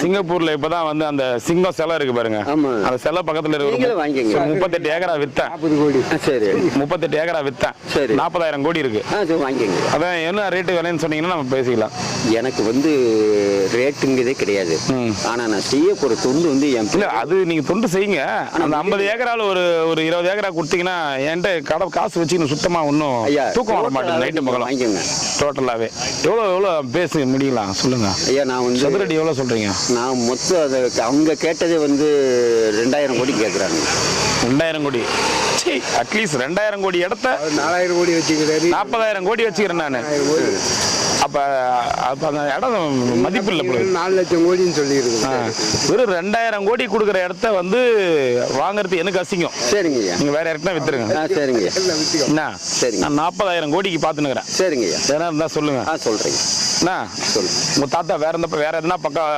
சிங்கப்பூர்ல இப்பதான் வந்து அந்த சிங்கம் சிலை இருக்கு பாருங்க. அந்த சிலை பக்கத்துல இருக்கு. 38 ஏக்கரா வித்தேன். 38 ஏக்கரா வித்தேன். 40,000 கோடி இருக்கு. அதான் என்ன ரேட்டு விலைன்னு சொன்னீங்கன்னா நம்ம பேசிக்கலாம். எனக்கு வந்து ரேட்டுங்கிறதே கிடையாது. ஆனா நான் செய்ய போற தொண்டு வந்து இல்ல அது நீங்க தொண்டு செய்யுங்க. அந்த 50 ஏக்கரால ஒரு 20 ஏக்கரா கொடுத்தீங்கன்னா என்கிட்ட கடை காசு வச்சுக்கணும். சுத்தமா ஒன்றும் தூக்கம் வர மாட்டேன் நைட்டு பகலும் வாங்கிக்கோங்க. டோட்டலாவே எவ்வளோ பேச முடியலாம் சொல்லுங்க ஐயா. நான் வந்து சதுரடி எவ்வளோ சொல்றீங்க? நான் மொத்தம் அதை அவங்க கேட்டதே வந்து 2000 கோடி கேட்குறாங்க. 2000 கோடி அட்லீஸ்ட் 2000 கோடி இடத்த 4000 கோடி வச்சுக்கிறாரு. 40,000 கோடி வச்சுக்கிறேன் நான். அப்ப அந்த இடம் மதிப்பு இல்லை. 4 லட்சம் கோடின்னு சொல்லியிருக்கேன். வெறும் 2000 கோடி கொடுக்குற இடத்த வந்து வாங்குறது எனக்கு அசிங்கம். சரிங்க. நீங்க வேற இடத்துல வித்துருங்க. சரிங்க. என்ன சரி, நான் 40,000 கோடிக்கு பாத்துனுக்கிறேன். சரிங்க. எதனா இருந்தா சொல்லுங்க. சொல்றீங்க. என்ன சொல்லுங்க. உங்க தாத்தா வேற எதனா பக்கம்